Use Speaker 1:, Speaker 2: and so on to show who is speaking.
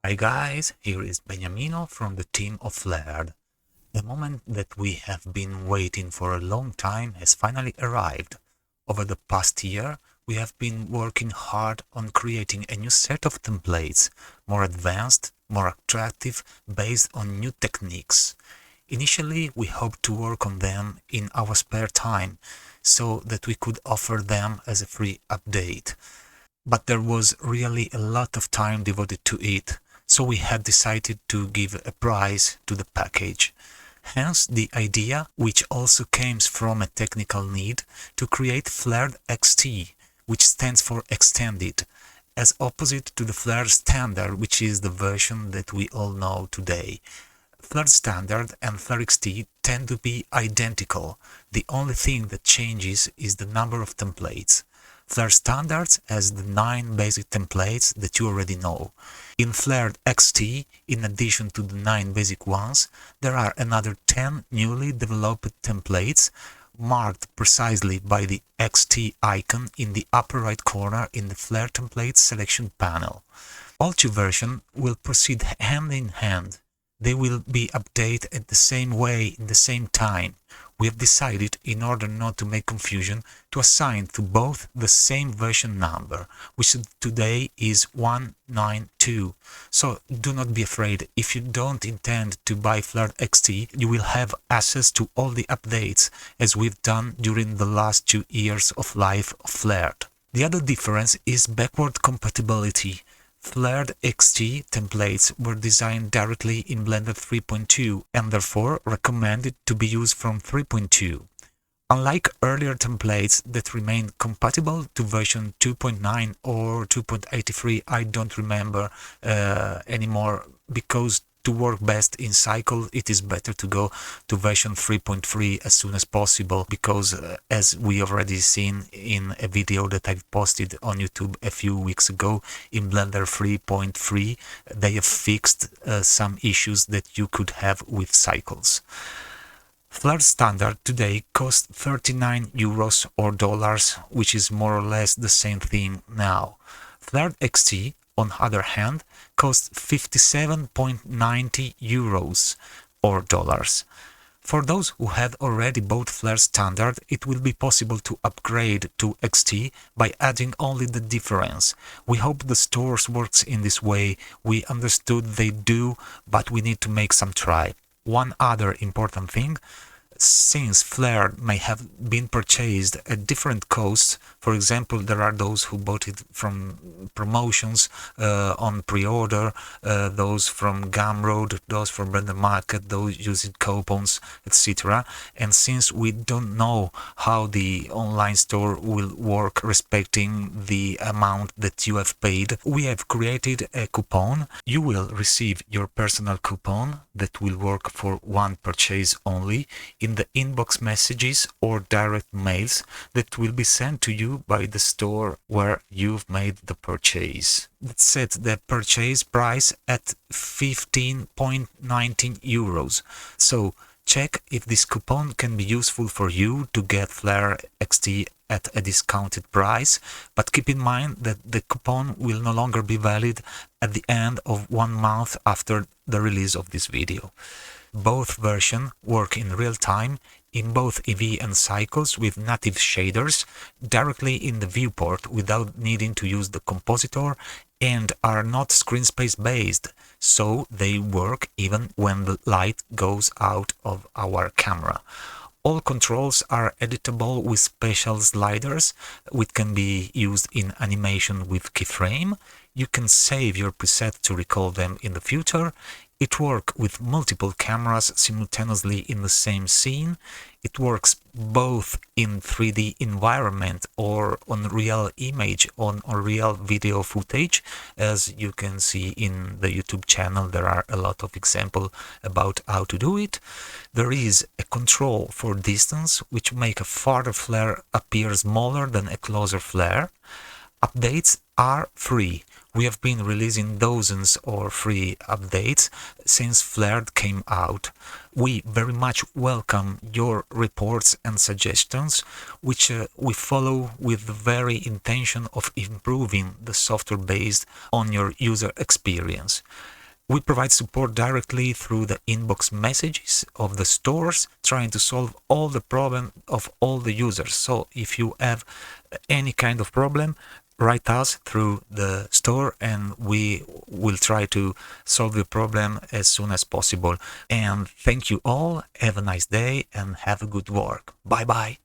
Speaker 1: Hi guys, here is Beniamino from the team of Flared. The moment that we have been waiting for a long time has finally arrived. Over the past year, we have been working hard on creating a new set of templates, more advanced, more attractive, based on new techniques. Initially, we hoped to work on them in our spare time, so that we could offer them as a free update. But there was really a lot of time devoted to it, so we had decided to give a price to the package. Hence the idea, which also came from a technical need, to create Flared XT, which stands for Extended, as opposite to the Flared Standard, which is the version that we all know today. Flared Standard and Flared XT tend to be identical. The only thing that changes is the number of templates. Flared Standards has the 9 basic templates that you already know. In Flared XT, in addition to the 9 basic ones, there are another 10 newly developed templates, marked precisely by the XT icon in the upper right corner in the Flared Templates selection panel. All two versions will proceed hand in hand. They will be updated at the same way in the same time. We have decided, in order not to make confusion, to assign to both the same version number, which today is 192. So do not be afraid. If you don't intend to buy Flared XT, you will have access to all the updates, as we've done during the last 2 years of life of Flared. The other difference is backward compatibility. Flared XT templates were designed directly in Blender 3.2 and therefore recommended to be used from 3.2. Unlike earlier templates that remained compatible to version 2.9 or 2.83, I don't remember anymore, because to work best in Cycle it is better to go to version 3.3 as soon as possible, because as we already seen in a video that I've posted on YouTube a few weeks ago, in Blender 3.3 they have fixed some issues that you could have with cycles. Flared Standard today costs 39 euros or dollars, which is more or less the same thing now. Flared XT, on the other hand, costs 57.90 euros or dollars. For those who have already bought Flared Standard, it will be possible to upgrade to XT by adding only the difference. We hope the stores works in this way. We understood they do, but we need to make some try. One other important thing: since Flared may have been purchased at different costs, for example, there are those who bought it from promotions on pre-order, those from Gumroad, those from Blendermarket, those using coupons, etc. And since we don't know how the online store will work respecting the amount that you have paid, we have created a coupon. You will receive your personal coupon that will work for one purchase only in the inbox messages or direct mails that will be sent to you by the store where you've made the purchase. Let's set the purchase price at 15.19 euros. So check if this coupon can be useful for you to get Flared XT at a discounted price, but keep in mind that the coupon will no longer be valid at the end of 1 month after the release of this video. Both versions work in real time in both EV and Cycles with native shaders directly in the viewport without needing to use the compositor, and are not screen space based, so they work even when the light goes out of our camera. All controls are editable with special sliders, which can be used in animation with keyframe. You can save your preset to recall them in the future. It works with multiple cameras simultaneously in the same scene. It works both in 3D environment or on real image, on real video footage. As you can see in the YouTube channel, there are a lot of examples about how to do it. There is a control for distance, which make a farther flare appear smaller than a closer flare. Updates are free. We have been releasing dozens of free updates since Flared came out. We very much welcome your reports and suggestions, which we follow with the very intention of improving the software based on your user experience. We provide support directly through the inbox messages of the stores, trying to solve all the problems of all the users. So if you have any kind of problem, write us through the store and we will try to solve the problem as soon as possible. And thank you all, have a nice day and have a good work. Bye bye.